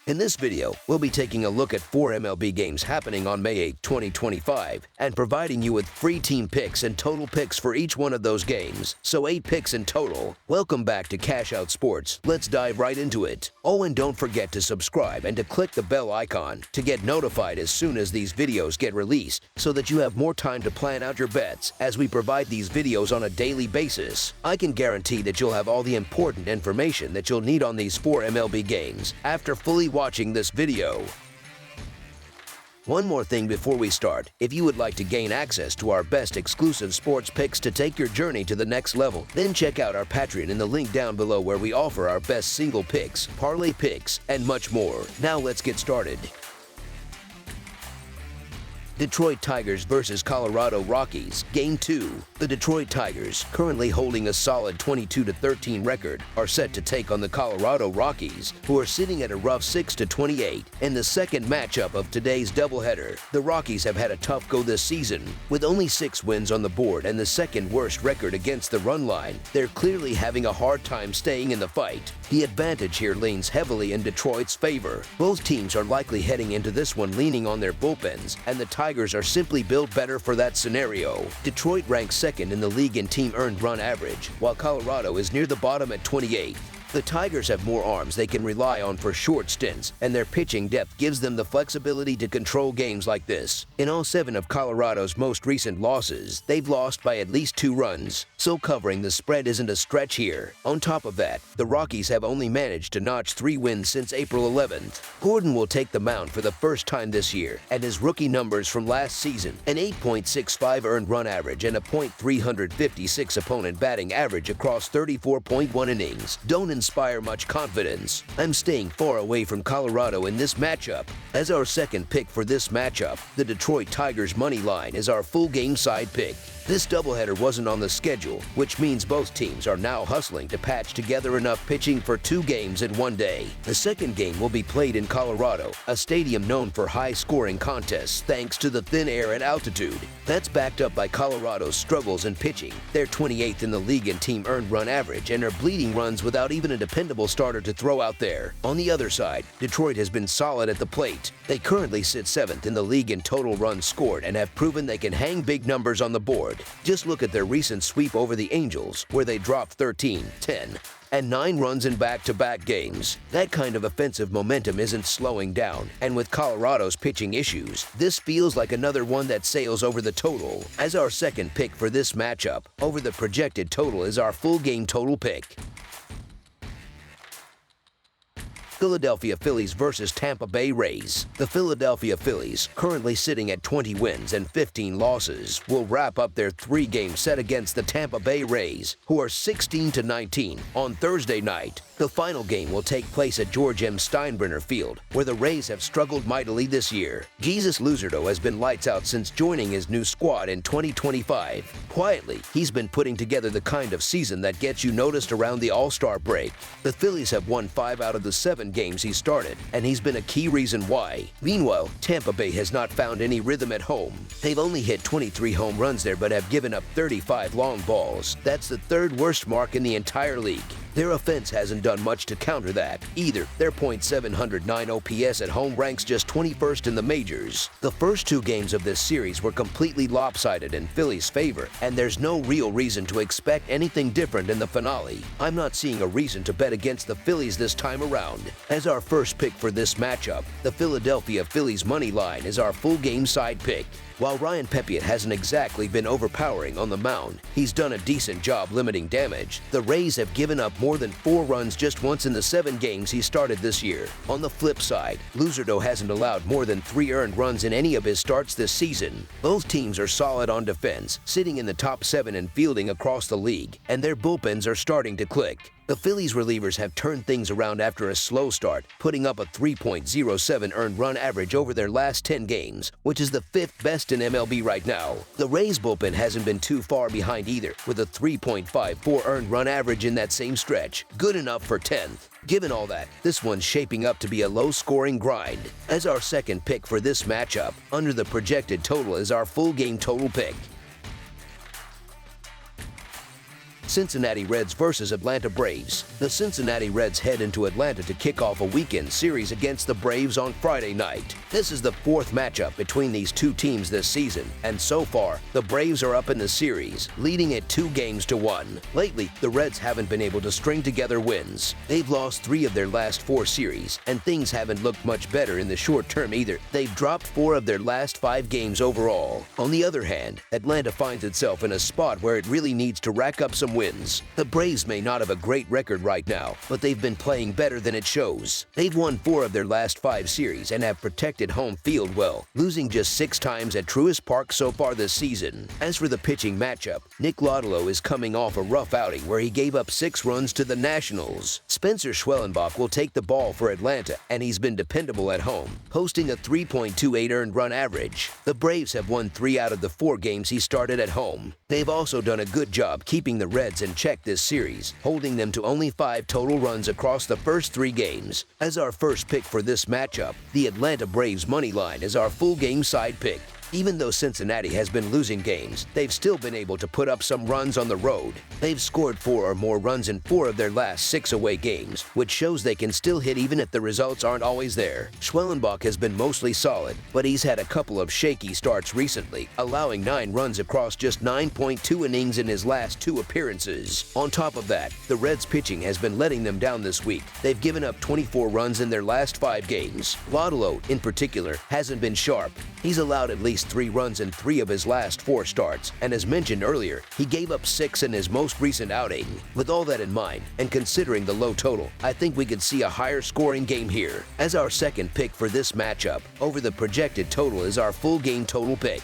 In this video, we'll be taking a look at 4 MLB games happening on May 8, 2025, and providing you with free team picks and total picks for each one of those games, so 8 picks in total. Welcome back to Cash Out Sports. Let's dive right into it. Oh, and don't forget to subscribe and to click the bell icon to get notified as soon as these videos get released, so that you have more time to plan out your bets as we provide these videos on a daily basis. I can guarantee that you'll have all the important information that you'll need on these 4 MLB games after fully watching this video. One more thing before we start. If you would like to gain access to our best exclusive sports picks to take your journey to the next level, then check out our Patreon in the link down below, where we offer our best single picks, parlay picks, and much more. Now let's get started. Detroit Tigers versus Colorado Rockies, Game 2. The Detroit Tigers, currently holding a solid 22-13 record, are set to take on the Colorado Rockies, who are sitting at a rough 6-28. In the second matchup of today's doubleheader, the Rockies have had a tough go this season. With only 6 wins on the board and the second worst record against the run line, they're clearly having a hard time staying in the fight. The advantage here leans heavily in Detroit's favor. Both teams are likely heading into this one leaning on their bullpens, and the Tigers are simply built better for that scenario. Detroit ranks second in the league in team earned run average, while Colorado is near the bottom at 28th. The Tigers have more arms they can rely on for short stints, and their pitching depth gives them the flexibility to control games like this. In all 7 of Colorado's most recent losses, they've lost by at least 2 runs, so covering the spread isn't a stretch here. On top of that, the Rockies have only managed to notch 3 wins since April 11th. Gordon will take the mound for the first time this year, and his rookie numbers from last season, an 8.65 earned run average and a .356 opponent batting average across 34.1 innings, don't inspire much confidence. I'm staying far away from Colorado in this matchup. As our second pick for this matchup, the Detroit Tigers money line is our full game side pick. This doubleheader wasn't on the schedule, which means both teams are now hustling to patch together enough pitching for 2 games in one day. The second game will be played in Colorado, a stadium known for high-scoring contests thanks to the thin air and altitude. That's backed up by Colorado's struggles in pitching. They're 28th in the league in team earned run average and are bleeding runs without even a dependable starter to throw out there. On the other side, Detroit has been solid at the plate. They currently sit 7th in the league in total runs scored and have proven they can hang big numbers on the board. Just look at their recent sweep over the Angels, where they dropped 13, 10, and 9 runs in back-to-back games. That kind of offensive momentum isn't slowing down, and with Colorado's pitching issues, this feels like another one that sails over the total. As our second pick for this matchup, over the projected total is our full game total pick. Philadelphia Phillies versus Tampa Bay Rays. The Philadelphia Phillies, currently sitting at 20 wins and 15 losses, will wrap up their 3-game set against the Tampa Bay Rays, who are 16-19, on Thursday night. The final game will take place at George M. Steinbrenner Field, where the Rays have struggled mightily this year. Jesus Luzardo has been lights out since joining his new squad in 2025. Quietly, he's been putting together the kind of season that gets you noticed around the All-Star break. The Phillies have won 5 out of the 7 games he started, and he's been a key reason why. Meanwhile, Tampa Bay has not found any rhythm at home. They've only hit 23 home runs there, but have given up 35 long balls. That's the 3rd worst mark in the entire league. Their offense hasn't done much to counter that either. Their .709 OPS at home ranks just 21st in the majors. The first 2 games of this series were completely lopsided in Philly's favor, and there's no real reason to expect anything different in the finale. I'm not seeing a reason to bet against the Phillies this time around. As our first pick for this matchup, the Philadelphia Phillies money line is our full game side pick. While Ryan Pepiot hasn't exactly been overpowering on the mound, he's done a decent job limiting damage. The Rays have given up more than 4 runs just once in the 7 games he started this year. On the flip side, Luzardo hasn't allowed more than 3 earned runs in any of his starts this season. Both teams are solid on defense, sitting in the top 7 in fielding across the league, and their bullpens are starting to click. The Phillies relievers have turned things around after a slow start, putting up a 3.07 earned run average over their last 10 games, which is the 5th best in MLB right now. The Rays bullpen hasn't been too far behind either, with a 3.54 earned run average in that same stretch, good enough for 10th. Given all that, this one's shaping up to be a low-scoring grind. As our second pick for this matchup, under the projected total is our full game total pick. Cincinnati Reds versus Atlanta Braves. The Cincinnati Reds head into Atlanta to kick off a weekend series against the Braves on Friday night. This is the fourth matchup between these two teams this season, and so far, the Braves are up in the series, leading it 2-1. Lately, the Reds haven't been able to string together wins. They've lost 3 of their last 4 series, and things haven't looked much better in the short term either. They've dropped 4 of their last 5 games overall. On the other hand, Atlanta finds itself in a spot where it really needs to rack up some wins. The Braves may not have a great record right now, but they've been playing better than it shows. They've won 4 of their last 5 series and have protected home field well, losing just 6 times at Truist Park so far this season. As for the pitching matchup, Nick Lodolo is coming off a rough outing where he gave up 6 runs to the Nationals. Spencer Schwellenbach will take the ball for Atlanta, and he's been dependable at home, posting a 3.28 earned run average. The Braves have won 3 out of the 4 games he started at home. They've also done a good job keeping the Reds in check this series, holding them to only 5 total runs across the first 3 games. As our first pick for this matchup, the Atlanta Braves money line is our full game side pick. Even though Cincinnati has been losing games, they've still been able to put up some runs on the road. They've scored 4 or more runs in 4 of their last 6 away games, which shows they can still hit even if the results aren't always there. Schwellenbach has been mostly solid, but he's had a couple of shaky starts recently, allowing 9 runs across just 9.2 innings in his last 2 appearances. On top of that, the Reds' pitching has been letting them down this week. They've given up 24 runs in their last 5 games. Lodolo, in particular, hasn't been sharp. He's allowed at least 3 runs in 3 of his last 4 starts, and as mentioned earlier, he gave up 6 in his most recent outing. With all that in mind, and considering the low total, I think we could see a higher scoring game here. As our second pick for this matchup, over the projected total is our full game total pick.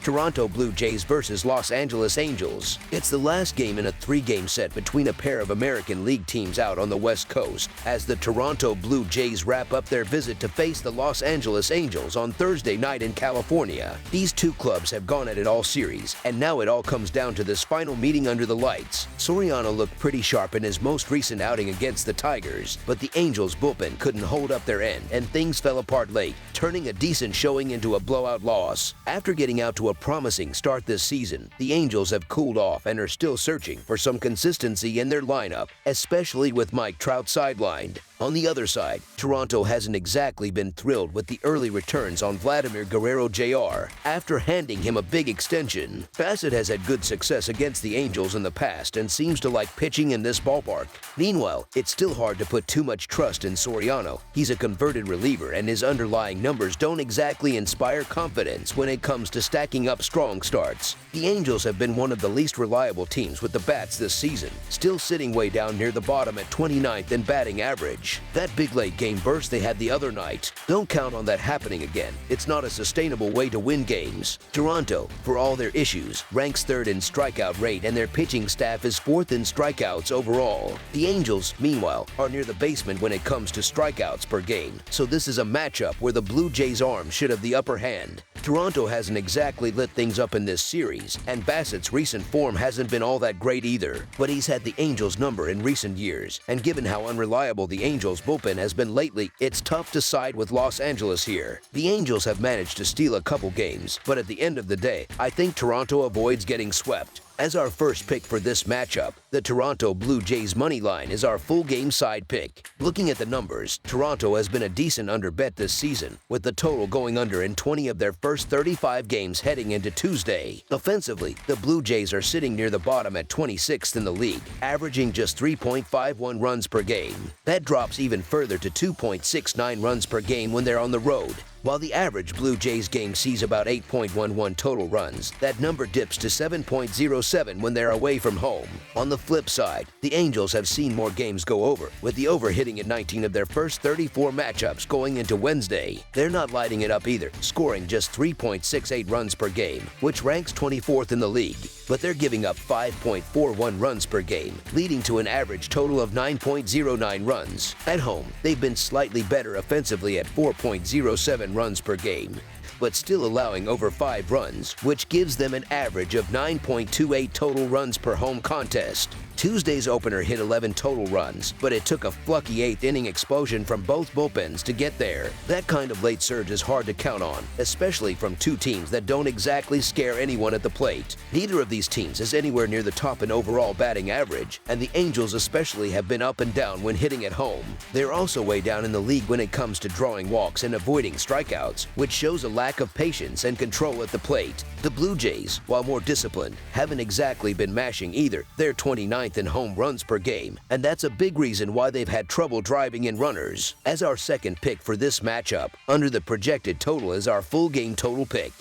Toronto Blue Jays versus Los Angeles Angels. It's the last game in a 3-game set between a pair of American League teams out on the West Coast, as the Toronto Blue Jays wrap up their visit to face the Los Angeles Angels on Thursday night in California. These two clubs have gone at it all series, and now it all comes down to this final meeting under the lights. Soriano looked pretty sharp in his most recent outing against the Tigers, but the Angels' bullpen couldn't hold up their end, and things fell apart late, turning a decent showing into a blowout loss. After getting out to a promising start this season, the Angels have cooled off and are still searching for some consistency in their lineup, especially with Mike Trout sidelined. On the other side, Toronto hasn't exactly been thrilled with the early returns on Vladimir Guerrero Jr. after handing him a big extension. Bassett has had good success against the Angels in the past and seems to like pitching in this ballpark. Meanwhile, it's still hard to put too much trust in Soriano. He's a converted reliever, and his underlying numbers don't exactly inspire confidence when it comes to stacking up strong starts. The Angels have been one of the least reliable teams with the bats this season, still sitting way down near the bottom at 29th in batting average. That big late game burst they had the other night, don't count on that happening again. It's not a sustainable way to win games. Toronto, for all their issues, ranks 3rd in strikeout rate, and their pitching staff is 4th in strikeouts overall. The Angels, meanwhile, are near the basement when it comes to strikeouts per game, so this is a matchup where the Blue Jays' arm should have the upper hand. Toronto hasn't exactly lit things up in this series, and Bassett's recent form hasn't been all that great either, but he's had the Angels' number in recent years, and given how unreliable the Angels' bullpen has been lately, it's tough to side with Los Angeles here. The Angels have managed to steal a couple games, but at the end of the day, I think Toronto avoids getting swept. As our first pick for this matchup, the Toronto Blue Jays money line is our full game side pick. Looking at the numbers, Toronto has been a decent underbet this season, with the total going under in 20 of their first 35 games heading into Tuesday. Offensively, the Blue Jays are sitting near the bottom at 26th in the league, averaging just 3.51 runs per game. That drops even further to 2.69 runs per game when they're on the road. While the average Blue Jays game sees about 8.11 total runs, that number dips to 7.07 when they're away from home. On the flip side, the Angels have seen more games go over, with the over hitting in 19 of their first 34 matchups going into Wednesday. They're not lighting it up either, scoring just 3.68 runs per game, which ranks 24th in the league. But they're giving up 5.41 runs per game, leading to an average total of 9.09 runs. At home, they've been slightly better offensively at 4.07 runs per game, but still allowing over 5 runs, which gives them an average of 9.28 total runs per home contest. Tuesday's opener hit 11 total runs, but it took a plucky 8th-inning explosion from both bullpens to get there. That kind of late surge is hard to count on, especially from two teams that don't exactly scare anyone at the plate. Neither of these teams is anywhere near the top in overall batting average, and the Angels especially have been up and down when hitting at home. They're also way down in the league when it comes to drawing walks and avoiding strikeouts, which shows a lack of patience and control at the plate. The Blue Jays, while more disciplined, haven't exactly been mashing either. They're 29th in home runs per game, and that's a big reason why they've had trouble driving in runners. As our second pick for this matchup, under the projected total is our full game total pick.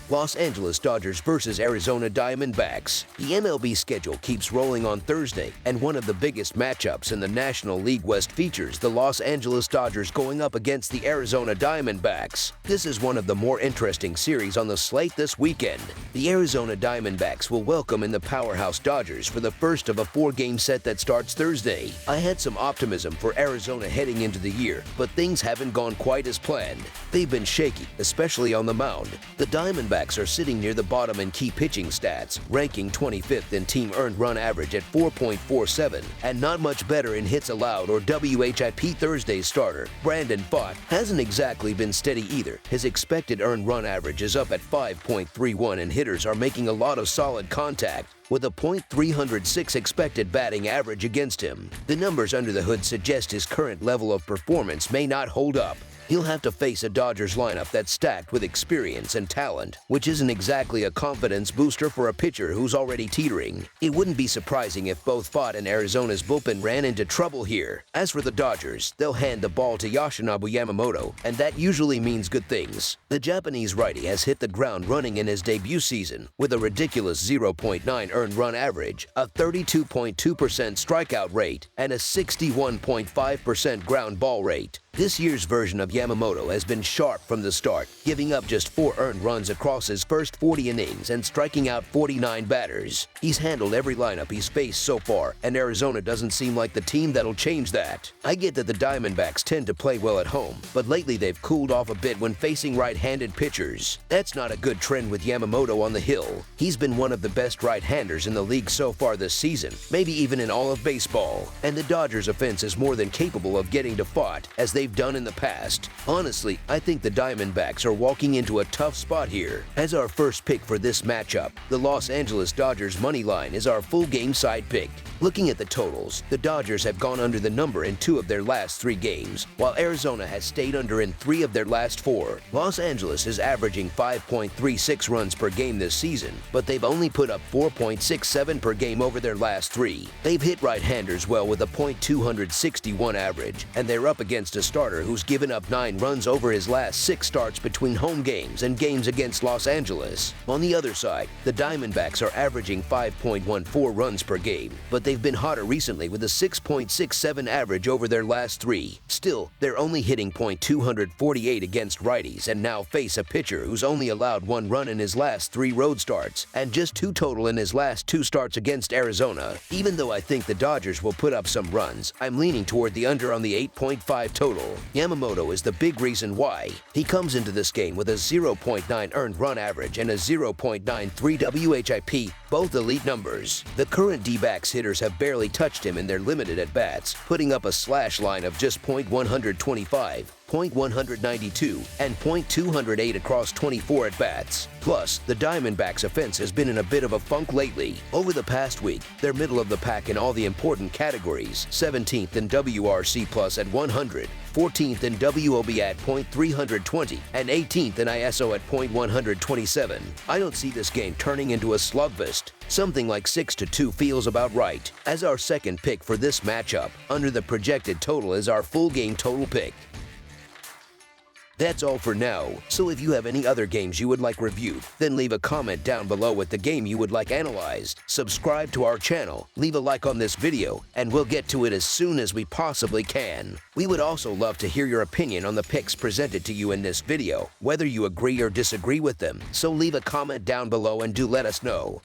Los Angeles Dodgers versus Arizona Diamondbacks. The MLB schedule keeps rolling on Thursday, and one of the biggest matchups in the National League West features the Los Angeles Dodgers going up against the Arizona Diamondbacks. This is one of the more interesting series on the slate this weekend. The Arizona Diamondbacks will welcome in the powerhouse Dodgers for the first of a 4-game set that starts Thursday. I had some optimism for Arizona heading into the year, but things haven't gone quite as planned. They've been shaky, especially on the mound. The Diamondbacks are sitting near the bottom in key pitching stats, ranking 25th in team earned run average at 4.47, and not much better in hits allowed or WHIP. Thursday's starter, Brandon Pfaadt, hasn't exactly been steady either. His expected earned run average is up at 5.31, and hitters are making a lot of solid contact, with a .306 expected batting average against him. The numbers under the hood suggest his current level of performance may not hold up. He'll have to face a Dodgers lineup that's stacked with experience and talent, which isn't exactly a confidence booster for a pitcher who's already teetering. It wouldn't be surprising if both Pfaadt and Arizona's bullpen ran into trouble here. As for the Dodgers, they'll hand the ball to Yoshinobu Yamamoto, and that usually means good things. The Japanese righty has hit the ground running in his debut season, with a ridiculous 0.9 earned run average, a 32.2% strikeout rate, and a 61.5% ground ball rate. This year's version of Yamamoto has been sharp from the start, giving up just 4 earned runs across his first 40 innings and striking out 49 batters. He's handled every lineup he's faced so far, and Arizona doesn't seem like the team that'll change that. I get that the Diamondbacks tend to play well at home, but lately they've cooled off a bit when facing right-handed pitchers. That's not a good trend with Yamamoto on the hill. He's been one of the best right-handers in the league so far this season, maybe even in all of baseball, and the Dodgers' offense is more than capable of getting to Pfaadt, as they've done in the past. Honestly, I think the Diamondbacks are walking into a tough spot here. As our first pick for this matchup, the Los Angeles Dodgers money line is our full game side pick. Looking at the totals, the Dodgers have gone under the number in 2 of their last 3 games, while Arizona has stayed under in 3 of their last 4. Los Angeles is averaging 5.36 runs per game this season, but they've only put up 4.67 per game over their last 3. They've hit right-handers well with a .261 average, and they're up against a starter who's given up 9 runs over his last 6 starts between home games and games against Los Angeles. On the other side, the Diamondbacks are averaging 5.14 runs per game, but they've been hotter recently with a 6.67 average over their last 3. Still, they're only hitting .248 against righties and now face a pitcher who's only allowed 1 run in his last 3 road starts and just 2 total in his last 2 starts against Arizona. Even though I think the Dodgers will put up some runs, I'm leaning toward the under on the 8.5 total. Yamamoto is the big reason why. He comes into this game with a 0.9 earned run average and a 0.93 WHIP, both elite numbers. The current D-backs hitters have barely touched him in their limited at-bats, putting up a slash line of just .125, .192, and .208 across 24 at-bats. Plus, the Diamondbacks' offense has been in a bit of a funk lately. Over the past week, they're middle of the pack in all the important categories, 17th in WRC plus at 100, 14th in WOB at .320, and 18th in ISO at .127. I don't see this game turning into a slugfest. Something like 6-2 feels about right. As our second pick for this matchup, under the projected total is our full game total pick. That's all for now, so if you have any other games you would like reviewed, then leave a comment down below with the game you would like analyzed. Subscribe to our channel, leave a like on this video, and we'll get to it as soon as we possibly can. We would also love to hear your opinion on the picks presented to you in this video, whether you agree or disagree with them, so leave a comment down below and do let us know.